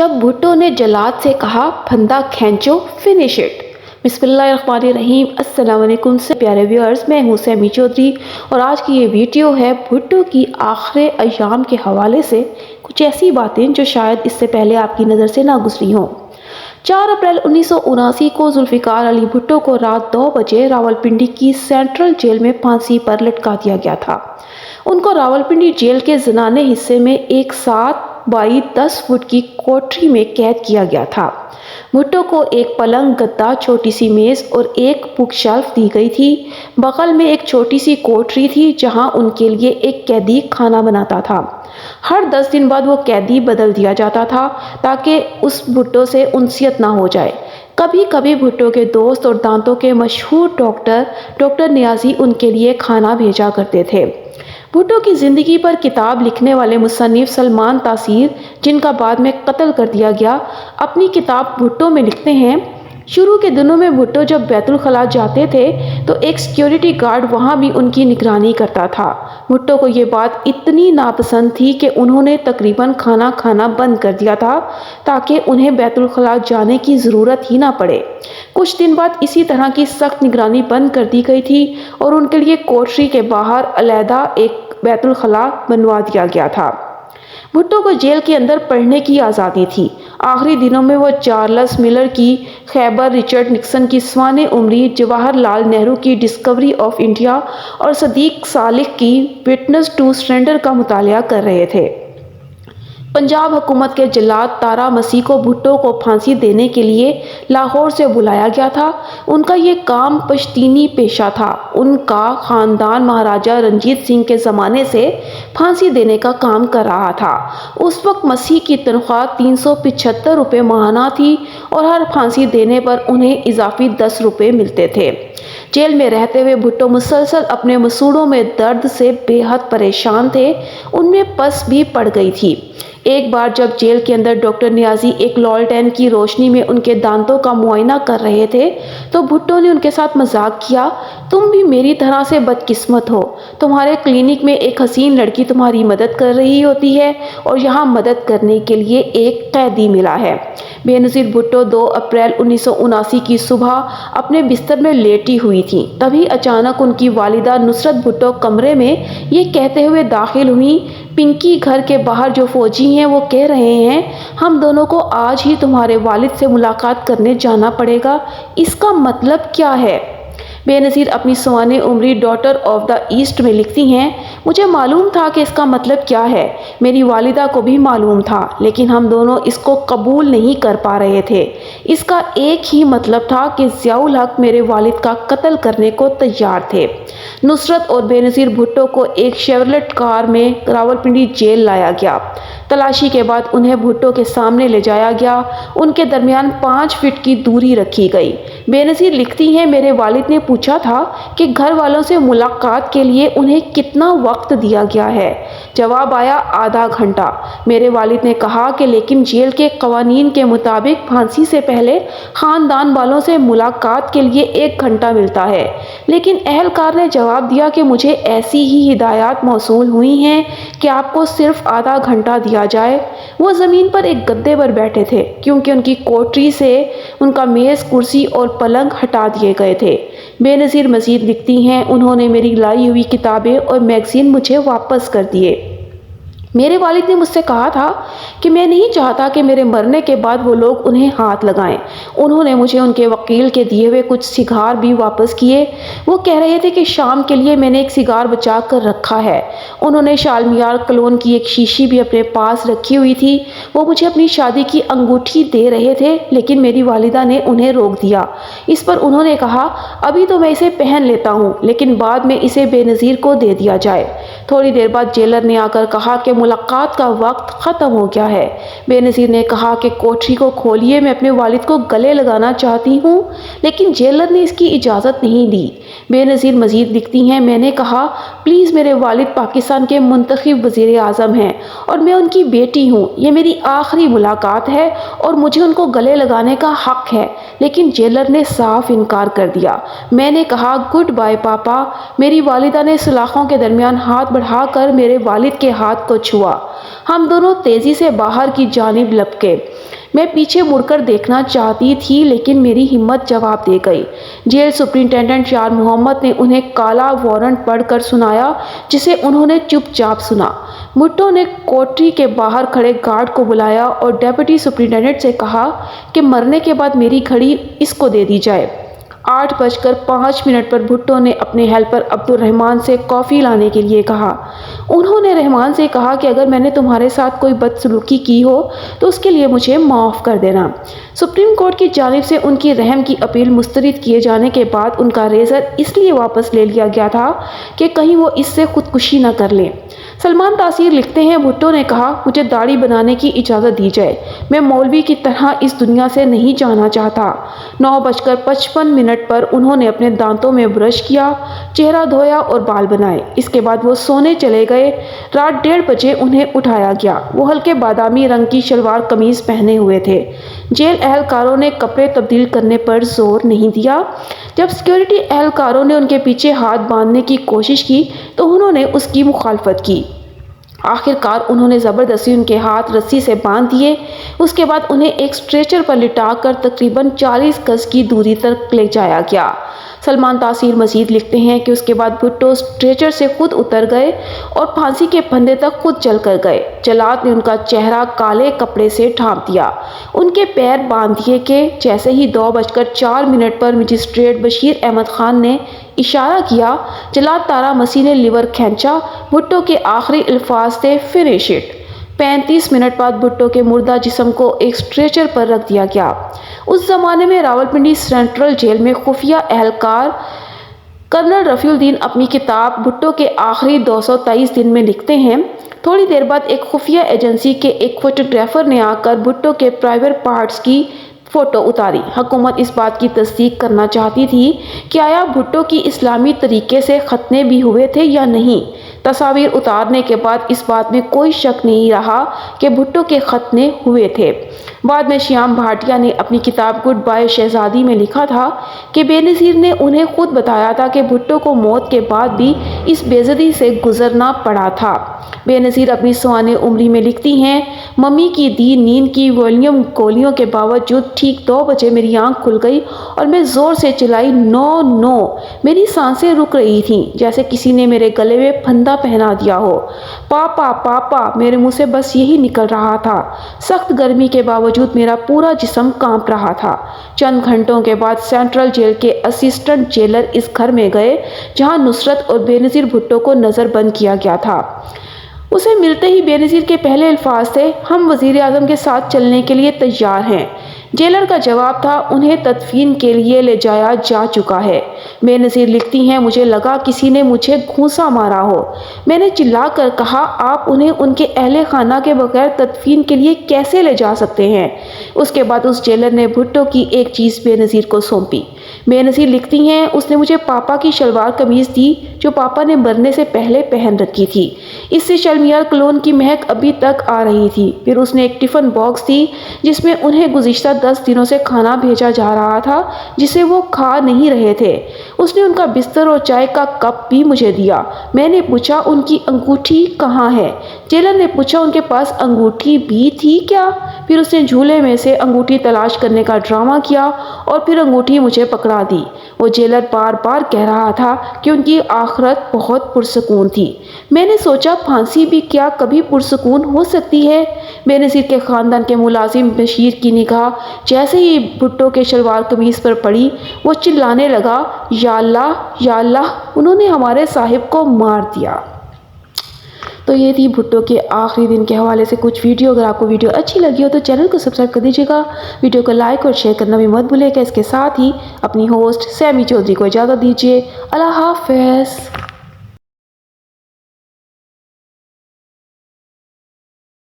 جب بھٹو نے جلاد سے کہا پھندا کھینچو فنش اٹ۔ بسم اللہ الرحمن الرحیم۔ السلام علیکم سے پیارے ویورز، میں ہوں سیمی چودھری اور آج کی یہ ویڈیو ہے بھٹو کی آخر ایام کے حوالے سے کچھ ایسی باتیں جو شاید اس سے پہلے آپ کی نظر سے نہ گزری ہوں۔ 4 اپریل 1979 کو ذوالفقار علی بھٹو کو رات 2 بجے راولپنڈی کی سینٹرل جیل میں پھانسی پر لٹکا دیا گیا تھا۔ ان کو راولپنڈی جیل کے زنانے حصے میں ایک 7 بائی 10 فٹ کی کوٹری میں قید کیا گیا تھا۔ بھٹو کو ایک پلنگ، گدا، چھوٹی سی میز اور ایک بک شیلف دی گئی تھی۔ بغل میں ایک چھوٹی سی کوٹری تھی جہاں ان کے لیے ایک قیدی کھانا بناتا تھا۔ ہر 10 دن بعد وہ قیدی بدل دیا جاتا تھا تاکہ اس بھٹو سے انسیت نہ ہو جائے۔ کبھی کبھی بھٹو کے دوست اور دانتوں کے مشہور ڈاکٹر نیازی ان کے لیے کھانا بھیجا کرتے تھے۔ بھٹو کی زندگی پر کتاب لکھنے والے مصنف سلمان تاثیر، جن کا بعد میں قتل کر دیا گیا، اپنی کتاب بھٹو میں لکھتے ہیں: شروع کے دنوں میں بھٹو جب بیت الخلاء جاتے تھے تو ایک سیکیورٹی گارڈ وہاں بھی ان کی نگرانی کرتا تھا۔ بھٹو کو یہ بات اتنی ناپسند تھی کہ انہوں نے تقریباً کھانا کھانا بند کر دیا تھا تاکہ انہیں بیت الخلاء جانے کی ضرورت ہی نہ پڑے۔ کچھ دن بعد اسی طرح کی سخت نگرانی بند کر دی گئی تھی اور ان کے لیے کوٹری کے باہر علیحدہ ایک بیت الخلاء بنوا دیا گیا تھا۔ بھٹو کو جیل کے اندر پڑھنے کی آزادی تھی۔ آخری دنوں میں وہ چارلس ملر کی خیبر، رچرڈ نکسن کی سوانح عمری، جواہر لال نہرو کی ڈسکوری آف انڈیا اور صدیق صالح کی وٹنس ٹو سرنڈر کا مطالعہ کر رہے تھے۔ پنجاب حکومت کے جلاد تارا مسیح کو بھٹو کو پھانسی دینے کے لیے لاہور سے بلایا گیا تھا۔ ان کا یہ کام پشتینی پیشہ تھا۔ ان کا خاندان مہاراجہ رنجیت سنگھ کے زمانے سے پھانسی دینے کا کام کر رہا تھا۔ اس وقت مسیح کی تنخواہ 375 روپے ماہانہ تھی اور ہر پھانسی دینے پر انہیں اضافی 10 روپے ملتے تھے۔ جیل میں رہتے ہوئے بھٹو مسلسل اپنے مسوڑوں میں درد سے بے حد پریشان تھے۔ ان میں پس بھی پڑ گئی تھی۔ ایک بار جب جیل کے اندر ڈاکٹر نیازی ایک لالٹین کی روشنی میں ان کے دانتوں کا معائنہ کر رہے تھے تو بھٹو نے ان کے ساتھ مذاق کیا: تم بھی میری طرح سے بدقسمت ہو، تمہارے کلینک میں ایک حسین لڑکی تمہاری مدد کر رہی ہوتی ہے اور یہاں مدد کرنے کے لیے ایک قیدی ملا ہے۔ بے نظیر بھٹو 2 اپریل 1979 کی صبح اپنے بستر میں لیٹی ہوئی تھیں۔ تبھی اچانک ان کی والدہ نصرت بھٹو کمرے میں یہ کہتے ہوئے داخل ہوئیں: پنکی، گھر کے باہر جو فوجی ہیں وہ کہہ رہے ہیں ہم دونوں کو آج ہی تمہارے والد سے ملاقات کرنے جانا پڑے گا، اس کا مطلب کیا ہے؟ بے نظیر اپنی سوانح عمری ڈاٹر آف دا ایسٹ میں لکھتی ہیں: مجھے معلوم تھا کہ اس کا مطلب کیا ہے، میری والدہ کو بھی معلوم تھا، لیکن ہم دونوں اس کو قبول نہیں کر پا رہے تھے۔ اس کا ایک ہی مطلب تھا کہ ضیاء الحق میرے والد کا قتل کرنے کو تیار تھے۔ نصرت اور بے نظیر بھٹو کو ایک شیورلیٹ کار میں راولپنڈی جیل لایا گیا۔ تلاشی کے بعد انہیں بھٹو کے سامنے لے جایا گیا۔ ان کے درمیان 5 فٹ کی دوری رکھی گئی۔ بے نظیر لکھتی ہیں: میرے والد نے پوچھا تھا کہ گھر والوں سے ملاقات کے لیے انہیں کتنا وقت دیا گیا ہے۔ جواب آیا: آدھا گھنٹہ۔ میرے والد نے کہا کہ لیکن جیل کے قوانین کے مطابق پھانسی سے پہلے خاندان والوں سے ملاقات کے لیے 1 گھنٹہ ملتا ہے، لیکن اہلکار نے جواب دیا کہ مجھے ایسی ہی ہدایات موصول ہوئی ہیں کہ آپ کو صرف آدھا گھنٹہ دیا جائے۔ وہ زمین پر ایک گدے پر بیٹھے تھے کیونکہ ان کی کوٹری سے ان کا میز، کرسی اور پلنگ ہٹا دیے گئے تھے۔ بے نظیر مزید لکھتی ہیں: انہوں نے میری لائی ہوئی کتابیں اور میگزین مجھے واپس کر دیے۔ میرے والد نے مجھ سے کہا تھا کہ میں نہیں چاہتا کہ میرے مرنے کے بعد وہ لوگ انہیں ہاتھ لگائیں۔ انہوں نے مجھے ان کے وکیل کے دیے ہوئے کچھ سیگار بھی واپس کیے۔ وہ کہہ رہے تھے کہ شام کے لیے میں نے ایک سیگار بچا کر رکھا ہے۔ انہوں نے شالمیار کلون کی ایک شیشی بھی اپنے پاس رکھی ہوئی تھی۔ وہ مجھے اپنی شادی کی انگوٹھی دے رہے تھے لیکن میری والدہ نے انہیں روک دیا۔ اس پر انہوں نے کہا: ابھی تو میں اسے پہن لیتا ہوں لیکن بعد میں اسے بے نظیر کو دے دیا جائے۔ تھوڑی دیر بعد جیلر نے آ کر کہا کہ ملاقات کا وقت ختم ہو گیا ہے۔ بے نظیر نے کہا کہ کوٹری کو کھولیے، میں اپنے والد کو گلے لگانا چاہتی ہوں، لیکن جیلر نے اس کی اجازت نہیں دی۔ بے نظیر مزید لکھتی ہیں: میں نے کہا پلیز، میرے والد پاکستان کے منتخب وزیر اعظم ہیں اور میں ان کی بیٹی ہوں، یہ میری آخری ملاقات ہے اور مجھے ان کو گلے لگانے کا حق ہے، لیکن جیلر نے صاف انکار کر دیا۔ میں نے کہا گڈ بائے پاپا۔ میری والدہ نے سلاخوں کے درمیان ہاتھ بڑھا کر میرے والد کے ہاتھ کو چھوا۔ ہم دونوں تیزی سے باہر کی جانب لپکے۔ میں پیچھے مڑ کر دیکھنا چاہتی تھی لیکن میری ہمت جواب دے گئی۔ جیل سپرنٹینڈنٹ یار محمد نے انہیں کالا وارنٹ پڑھ کر سنایا جسے انہوں نے چپ چاپ سنا۔ بھٹو نے کوٹری کے باہر کھڑے گارڈ کو بلایا اور ڈپٹی سپرنٹینڈنٹ سے کہا کہ مرنے کے بعد میری گھڑی اس کو دے دی جائے۔ 8:05 پر بھٹو نے اپنے ہیلپر عبد الرحمان سے کافی لانے کے لیے کہا۔ انہوں نے رحمان سے کہا کہ اگر میں نے تمہارے ساتھ کوئی بدسلوکی کی ہو تو اس کے لیے مجھے معاف کر دینا۔ سپریم کورٹ کی جانب سے ان کی رحم کی اپیل مسترد کیے جانے کے بعد ان کا ریزر اس لیے واپس لے لیا گیا تھا کہ کہیں وہ اس سے خودکشی نہ کر لیں۔ سلمان تاثیر لکھتے ہیں، بھٹو نے کہا مجھے داڑھی بنانے کی اجازت دی جائے، میں مولوی کی طرح اس دنیا سے نہیں جانا چاہتا۔ 9:55 پر انہوں نے اپنے دانتوں میں برش کیا، چہرہ دھویا اور بال بنائے۔ اس کے بعد وہ سونے چلے گئے۔ رات 1:30 بجے انہیں اٹھایا گیا۔ وہ ہلکے بادامی رنگ کی شلوار قمیض پہنے ہوئے تھے۔ جیل اہلکاروں نے کپڑے تبدیل کرنے پر زور نہیں دیا۔ جب سیکورٹی اہلکاروں نے ان کے پیچھے ہاتھ باندھنے کی کوشش کی تو انہوں نے اس کی مخالفت کی۔ آخر کار انہوں نے زبردستی ان کے ہاتھ رسی سے باندھ دیے۔ اس کے بعد انہیں ایک اسٹریچر پر لٹا کر تقریباً 40 گز کی دوری تک لے جایا گیا۔ سلمان تاثیر مزید لکھتے ہیں کہ اس کے بعد بھٹو اسٹریچر سے خود اتر گئے اور پھانسی کے پھندے تک خود چل کر گئے۔ جلاد نے ان کا چہرہ کالے کپڑے سے ڈھانپ دیا، ان کے پیر باندھ دیے کہ جیسے ہی 2:04 پر مجسٹریٹ بشیر احمد خان نے اشارہ کیا، جلاد تارا مسیح نے لیور کھینچا۔ بھٹو کے آخری الفاظ تھے فنش اٹ۔ 35 منٹ بعد بھٹو کے مردہ جسم کو ایک اسٹریچر پر رکھ دیا گیا۔ اس زمانے میں راولپنڈی سینٹرل جیل میں خفیہ اہلکار کرنل رفیع الدین اپنی کتاب بھٹو کے آخری 223 دن میں لکھتے ہیں، تھوڑی دیر بعد ایک خفیہ ایجنسی کے ایک فوٹوگرافر نے آ کر بھٹو کے پرائیویٹ پارٹس کی فوٹو اتاری۔ حکومت اس بات کی تصدیق کرنا چاہتی تھی کہ آیا بھٹو کی اسلامی طریقے سے ختنے بھی ہوئے تھے یا نہیں۔ تصاویر اتارنے کے بعد اس بات میں کوئی شک نہیں رہا کہ بھٹو کے ختنے ہوئے تھے۔ بعد میں شیام بھاٹیا نے اپنی کتاب گڈ بائے شہزادی میں لکھا تھا کہ بے نظیر نے انہیں خود بتایا تھا کہ بھٹو کو موت کے بعد بھی اس بےعزتی سے گزرنا پڑا تھا۔ بے نظیر اپنی سوانح عمری میں لکھتی ہیں، ممی کی دی نیند کی والیوم گولیوں کے باوجود ٹھیک 2 بجے میری آنکھ کھل گئی اور میں زور سے چلائی، نو نو۔ میری سانسیں رک رہی تھیں جیسے کسی نے میرے گلے میں پھندا پہنا دیا ہو۔ پاپا پاپا، میرے منہ سے بس یہی نکل رہا تھا۔ سخت گرمی کے باوجود میرا پورا جسم کانپ رہا تھا۔ چند گھنٹوں کے بعد سینٹرل جیل کے اسسٹنٹ جیلر اس گھر میں گئے جہاں نصرت اور بے نظیر بھٹو کو نظر بند کیا گیا تھا۔ اسے ملتے ہی بے نظیر کے پہلے الفاظ تھے، ہم وزیر اعظم کے ساتھ چلنے کے لیے تیار ہیں۔ جیلر کا جواب تھا، انہیں تدفین کے لیے لے جایا جا چکا ہے۔ بے نظیر لکھتی ہیں، مجھے لگا کسی نے مجھے گھونسا مارا ہو۔ میں نے چلا کر کہا، آپ انہیں ان کے اہل خانہ کے بغیر تدفین کے لیے کیسے لے جا سکتے ہیں؟ اس کے بعد اس جیلر نے بھٹو کی ایک چیز بے نظیر کو سونپی۔ بے نظیر لکھتی ہیں، اس نے مجھے پاپا کی شلوار قمیض دی جو پاپا نے مرنے سے پہلے پہن رکھی تھی۔ اس سے شرمیال کلون کی مہک ابھی تک آ رہی تھی۔ پھر اس نے ایک ٹفن باکس دی جس میں انہیں گزشتہ 10 دنوں سے کھانا بھیجا جا رہا تھا جسے وہ کھا نہیں رہے تھے۔ اس نے ان کا بستر اور چائے کا کپ بھی مجھے دیا۔ میں نے پوچھا، ان کی انگوٹھی کہاں ہے؟ جیلر نے پوچھا، ان کے پاس انگوٹھی بھی تھی کیا؟ پھر اس نے جھولے میں سے انگوٹھی تلاش کرنے کا ڈرامہ کیا اور پھر انگوٹھی مجھے پکڑا دی۔ وہ جیلر بار بار کہہ رہا تھا کہ ان کی آخرت بہت پرسکون تھی۔ میں نے سوچا، پھانسی بھی کیا کبھی پرسکون ہو سکتی ہے؟ بے نظیر کے خاندان کے ملازم بشیر کی نگاہ جیسے ہی بھٹو کے شلوار قمیض پر پڑی، وہ چلانے لگا، یا اللہ یا اللہ، انہوں نے ہمارے صاحب کو مار دیا۔ تو یہ تھی بھٹو کے آخری دن کے حوالے سے کچھ ویڈیو۔ اگر آپ کو ویڈیو اچھی لگی ہو تو چینل کو سبسکرائب کر دیجیے گا، ویڈیو کو لائک اور شیئر کرنا بھی مت بھولے گا۔ اس کے ساتھ ہی اپنی ہوسٹ سیمی چودھری کو اجازت دیجیے۔ اللہ حافظ۔